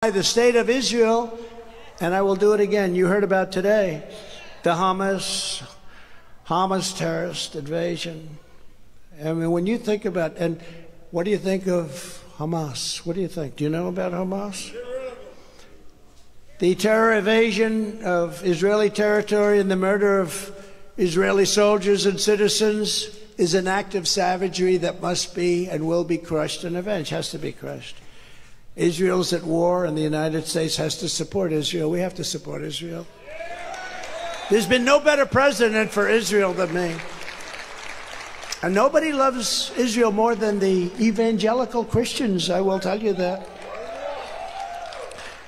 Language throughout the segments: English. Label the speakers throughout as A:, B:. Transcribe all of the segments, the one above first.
A: the state of Israel, and I will do it again. You heard about today, the Hamas terrorist invasion. I mean, when you think about, and what do you think of Hamas? What do you think? Do you know about Hamas? The terror invasion of Israeli territory and the murder of Israeli soldiers and citizens is an act of savagery that must be and will be crushed and avenged, has to be crushed. Israel's at war, and the United States has to support Israel. We have to support Israel. There's been no better president for Israel than me. And nobody loves Israel more than the evangelical Christians, I will tell you that.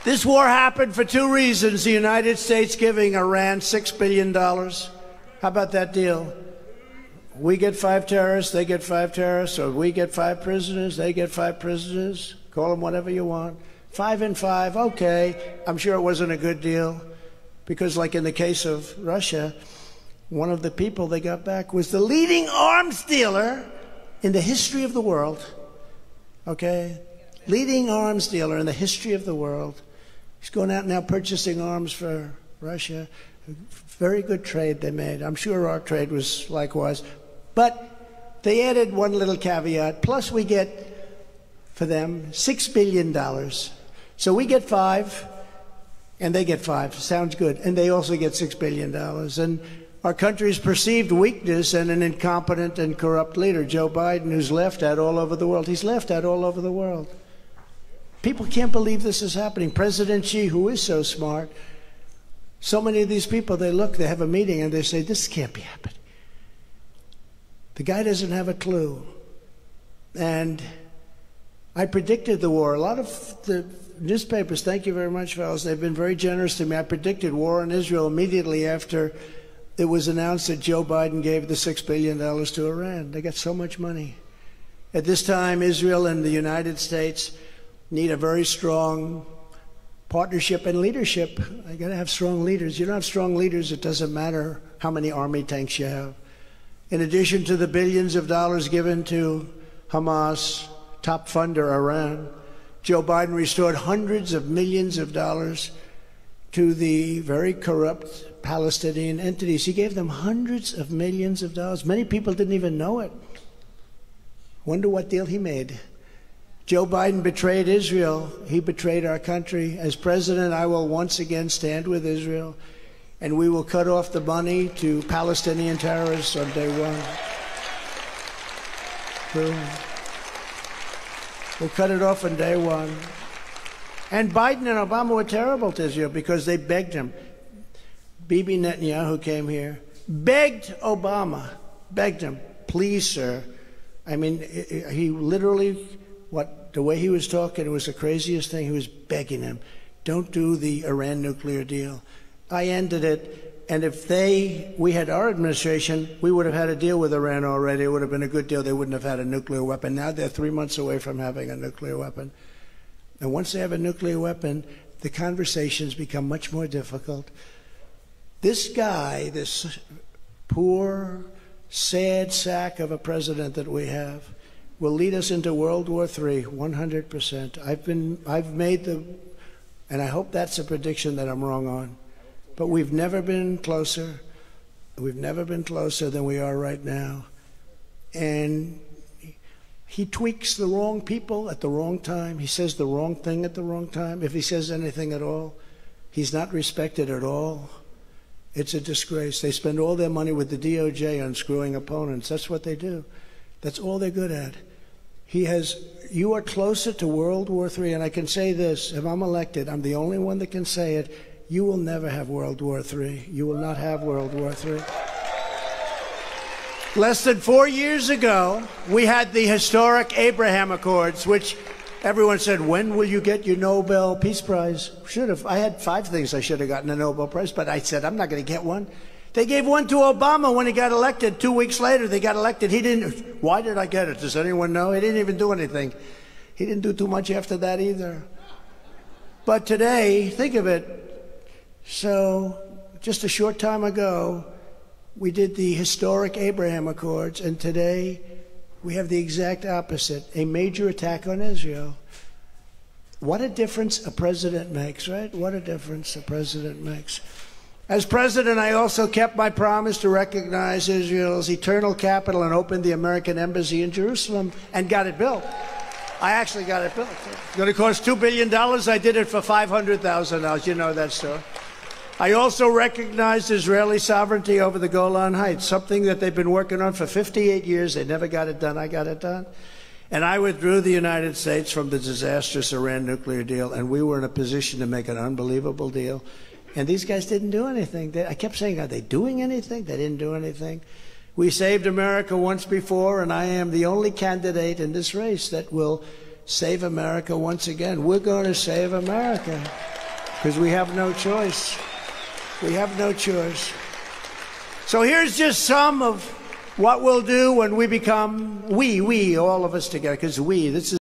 A: This war happened for two reasons. The United States giving Iran $6 billion. How about that deal? We get 5 terrorists, they get 5 terrorists, or we get 5 prisoners, they get 5 prisoners. Call them whatever you want. 5 and 5, okay. I'm sure it wasn't a good deal because, like in the case of Russia, one of the people they got back was the leading arms dealer in the history of the world. Okay? Leading arms dealer in the history of the world. He's going out now purchasing arms for Russia. Very good trade they made. I'm sure our trade was likewise. But they added one little caveat. Plus we get for them $6 billion. So we get 5 and they get 5. Sounds good. And they also get $6 billion. And our country's perceived weakness and an incompetent and corrupt leader, Joe Biden, who's laughed at all over the world. He's laughed at all over the world. People can't believe this is happening. President Xi, who is so smart, so many of these people, they have a meeting and they say, this can't be happening. The guy doesn't have a clue. And I predicted the war. A lot of the newspapers, thank you very much, fellas, they've been very generous to me. I predicted war in Israel immediately after it was announced that Joe Biden gave the $6 billion to Iran. They got so much money. At this time, Israel and the United States need a very strong partnership and leadership. You got to have strong leaders. You don't have strong leaders, it doesn't matter how many army tanks you have. In addition to the billions of dollars given to Hamas, top funder Iran, Joe Biden restored hundreds of millions of dollars to the very corrupt Palestinian entities. He gave them hundreds of millions of dollars. Many people didn't even know it. Wonder what deal he made. Joe Biden betrayed Israel. He betrayed our country. As president, I will once again stand with Israel, and we will cut off the money to Palestinian terrorists on day one. Boom. We'll cut it off on day one. And Biden and Obama were terrible to Israel because they begged him. Bibi Netanyahu came here, begged Obama, begged him, please, sir. I mean, he literally, the way he was talking, it was the craziest thing. He was begging him, don't do the Iran nuclear deal. I ended it. And if we had our administration, we would have had a deal with Iran already. It would have been a good deal. They wouldn't have had a nuclear weapon. Now they're 3 months away from having a nuclear weapon. And once they have a nuclear weapon, the conversations become much more difficult. This guy, this poor, sad sack of a president that we have, will lead us into World War III, 100%. I've made and I hope that's a prediction that I'm wrong on. But we've never been closer. We've never been closer than we are right now. And he tweaks the wrong people at the wrong time. He says the wrong thing at the wrong time. If he says anything at all, he's not respected at all. It's a disgrace. They spend all their money with the DOJ on screwing opponents. That's what they do. That's all they're good at. You are closer to World War III, and I can say this, if I'm elected, I'm the only one that can say it, you will never have World War III. You will not have World War III. Less than 4 years ago, we had the historic Abraham Accords, which everyone said, when will you get your Nobel Peace Prize? Should have. I had 5 things I should have gotten a Nobel Prize, but I said, I'm not going to get one. They gave one to Obama when he got elected. 2 weeks later, they got elected. He didn't. Why did I get it? Does anyone know? He didn't even do anything. He didn't do too much after that either. But today, think of it. So just a short time ago, we did the historic Abraham Accords, and today we have the exact opposite, a major attack on Israel. What a difference a president makes, right? What a difference a president makes. As president, I also kept my promise to recognize Israel's eternal capital and opened the American embassy in Jerusalem and got it built. I actually got it built. It's going to cost $2 billion. I did it for $500,000. You know that story. I also recognized Israeli sovereignty over the Golan Heights, something that they've been working on for 58 years. They never got it done. I got it done. And I withdrew the United States from the disastrous Iran nuclear deal, and we were in a position to make an unbelievable deal. And these guys didn't do anything. I kept saying, are they doing anything? They didn't do anything. We saved America once before, and I am the only candidate in this race that will save America once again. We're going to save America because we have no choice. We have no choice. So here's just some of what we'll do when we become, all of us together, because this is